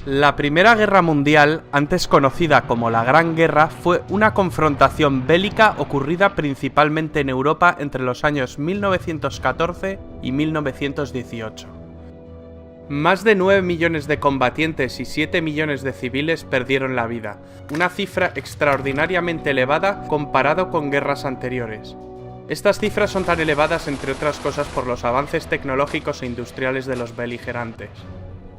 La Primera Guerra Mundial, antes conocida como la Gran Guerra, fue una confrontación bélica ocurrida principalmente en Europa entre los años 1914 y 1918. Más de 9 millones de combatientes y 7 millones de civiles perdieron la vida, una cifra extraordinariamente elevada comparado con guerras anteriores. Estas cifras son tan elevadas, entre otras cosas, por los avances tecnológicos e industriales de los beligerantes.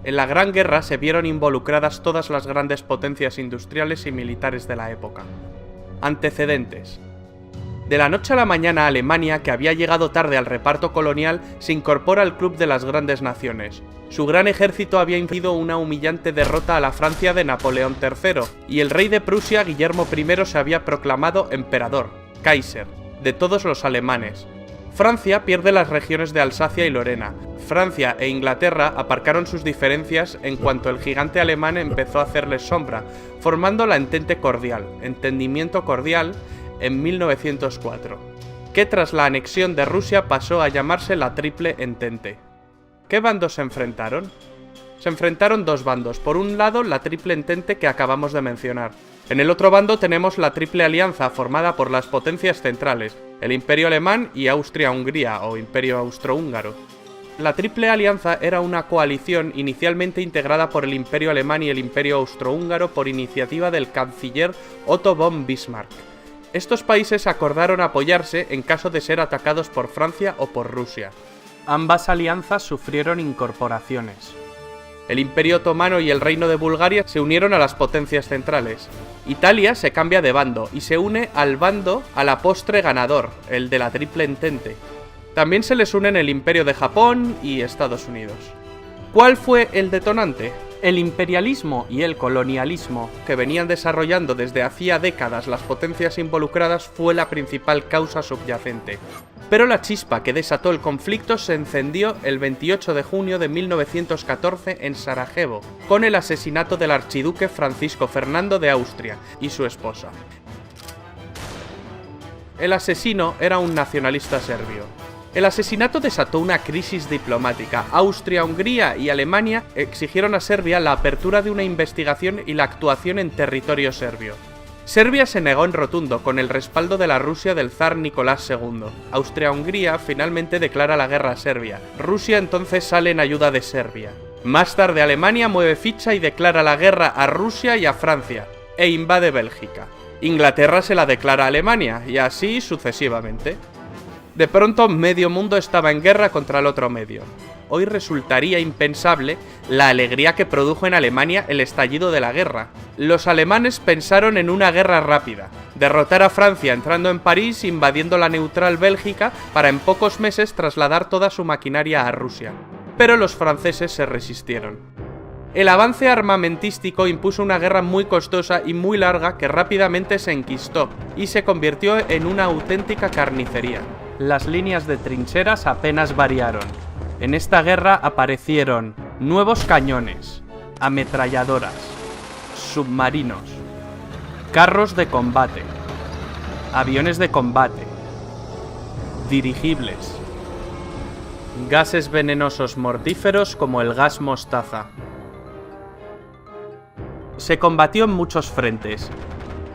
En la Gran Guerra se vieron involucradas todas las grandes potencias industriales y militares de la época. Antecedentes. De la noche a la mañana, Alemania, que había llegado tarde al reparto colonial, se incorpora al club de las grandes naciones. Su gran ejército había infligido una humillante derrota a la Francia de Napoleón III, y el rey de Prusia, Guillermo I, se había proclamado emperador, Kaiser, de todos los alemanes. Francia pierde las regiones de Alsacia y Lorena. Francia e Inglaterra aparcaron sus diferencias en cuanto el gigante alemán empezó a hacerles sombra, formando la Entendimiento Cordial, en 1904, que tras la anexión de Rusia pasó a llamarse la Triple Entente. ¿Qué bandos se enfrentaron? Se enfrentaron dos bandos. Por un lado, la Triple Entente que acabamos de mencionar. En el otro bando tenemos la Triple Alianza, formada por las potencias centrales, el Imperio Alemán y Austria-Hungría, o Imperio Austrohúngaro. La Triple Alianza era una coalición inicialmente integrada por el Imperio Alemán y el Imperio Austrohúngaro por iniciativa del canciller Otto von Bismarck. Estos países acordaron apoyarse en caso de ser atacados por Francia o por Rusia. Ambas alianzas sufrieron incorporaciones. El Imperio Otomano y el Reino de Bulgaria se unieron a las potencias centrales. Italia se cambia de bando y se une al bando a la postre ganador, el de la Triple Entente. También se les unen el Imperio de Japón y Estados Unidos. ¿Cuál fue el detonante? El imperialismo y el colonialismo que venían desarrollando desde hacía décadas las potencias involucradas fue la principal causa subyacente. Pero la chispa que desató el conflicto se encendió el 28 de junio de 1914 en Sarajevo, con el asesinato del archiduque Francisco Fernando de Austria y su esposa. El asesino era un nacionalista serbio. El asesinato desató una crisis diplomática. Austria, Hungría y Alemania exigieron a Serbia la apertura de una investigación y la actuación en territorio serbio. Serbia se negó en rotundo, con el respaldo de la Rusia del zar Nicolás II. Austria-Hungría finalmente declara la guerra a Serbia. Rusia entonces sale en ayuda de Serbia. Más tarde Alemania mueve ficha y declara la guerra a Rusia y a Francia, e invade Bélgica. Inglaterra se la declara a Alemania, y así sucesivamente. De pronto, medio mundo estaba en guerra contra el otro medio. Hoy resultaría impensable la alegría que produjo en Alemania el estallido de la guerra. Los alemanes pensaron en una guerra rápida, derrotar a Francia entrando en París, invadiendo la neutral Bélgica, para en pocos meses trasladar toda su maquinaria a Rusia. Pero los franceses se resistieron. El avance armamentístico impuso una guerra muy costosa y muy larga que rápidamente se enquistó y se convirtió en una auténtica carnicería. Las líneas de trincheras apenas variaron. En esta guerra aparecieron nuevos cañones, ametralladoras, submarinos, carros de combate, aviones de combate, dirigibles, gases venenosos mortíferos como el gas mostaza. Se combatió en muchos frentes.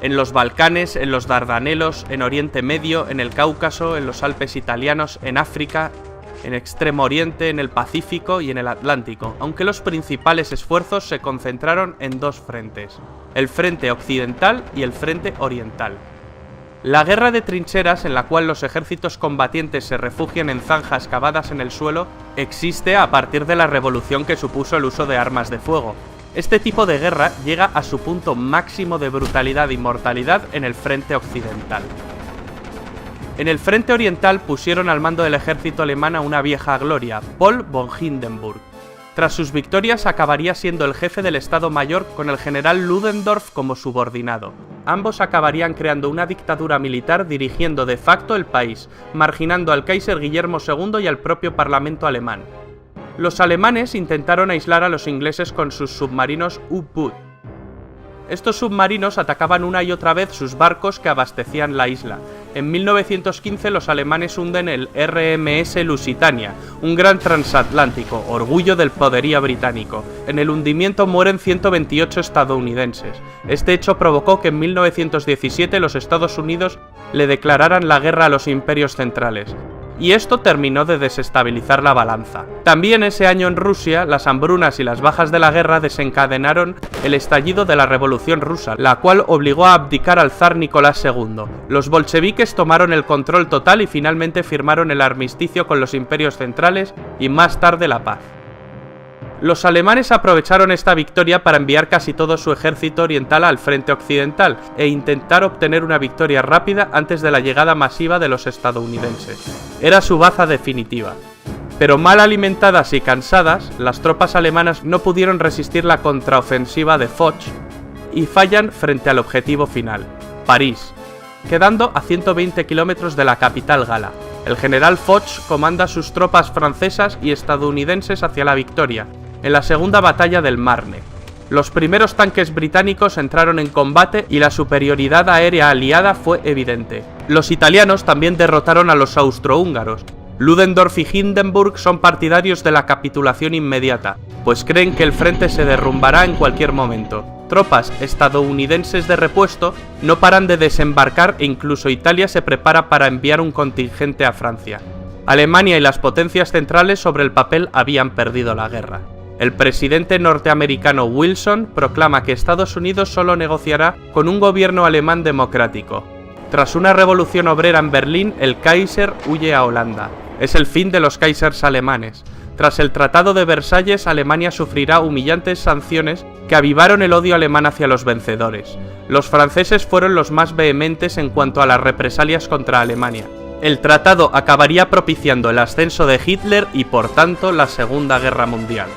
En los Balcanes, en los Dardanelos, en Oriente Medio, en el Cáucaso, en los Alpes italianos, en África, en Extremo Oriente, en el Pacífico y en el Atlántico, aunque los principales esfuerzos se concentraron en dos frentes, el frente occidental y el frente oriental. La guerra de trincheras, en la cual los ejércitos combatientes se refugian en zanjas cavadas en el suelo, existe a partir de la revolución que supuso el uso de armas de fuego. Este tipo de guerra llega a su punto máximo de brutalidad y mortalidad en el frente occidental. En el frente oriental pusieron al mando del ejército alemán a una vieja gloria, Paul von Hindenburg. Tras sus victorias acabaría siendo el jefe del Estado Mayor con el general Ludendorff como subordinado. Ambos acabarían creando una dictadura militar dirigiendo de facto el país, marginando al Kaiser Guillermo II y al propio Parlamento alemán. Los alemanes intentaron aislar a los ingleses con sus submarinos U-Boot. Estos submarinos atacaban una y otra vez sus barcos que abastecían la isla. En 1915 los alemanes hunden el RMS Lusitania, un gran transatlántico, orgullo del poderío británico. En el hundimiento mueren 128 estadounidenses. Este hecho provocó que en 1917 los Estados Unidos le declararan la guerra a los imperios centrales. Y esto terminó de desestabilizar la balanza. También ese año en Rusia, las hambrunas y las bajas de la guerra desencadenaron el estallido de la Revolución Rusa, la cual obligó a abdicar al zar Nicolás II. Los bolcheviques tomaron el control total y finalmente firmaron el armisticio con los imperios centrales y más tarde la paz. Los alemanes aprovecharon esta victoria para enviar casi todo su ejército oriental al frente occidental e intentar obtener una victoria rápida antes de la llegada masiva de los estadounidenses. Era su baza definitiva. Pero mal alimentadas y cansadas, las tropas alemanas no pudieron resistir la contraofensiva de Foch y fallan frente al objetivo final, París, quedando a 120 kilómetros de la capital gala. El general Foch comanda sus tropas francesas y estadounidenses hacia la victoria, en la segunda batalla del Marne. Los primeros tanques británicos entraron en combate y la superioridad aérea aliada fue evidente. Los italianos también derrotaron a los austrohúngaros. Ludendorff y Hindenburg son partidarios de la capitulación inmediata, pues creen que el frente se derrumbará en cualquier momento. Tropas estadounidenses de repuesto no paran de desembarcar e incluso Italia se prepara para enviar un contingente a Francia. Alemania y las potencias centrales sobre el papel habían perdido la guerra. El presidente norteamericano Wilson proclama que Estados Unidos solo negociará con un gobierno alemán democrático. Tras una revolución obrera en Berlín, el Kaiser huye a Holanda. Es el fin de los Kaisers alemanes. Tras el Tratado de Versalles, Alemania sufrirá humillantes sanciones que avivaron el odio alemán hacia los vencedores. Los franceses fueron los más vehementes en cuanto a las represalias contra Alemania. El tratado acabaría propiciando el ascenso de Hitler y por tanto la Segunda Guerra Mundial.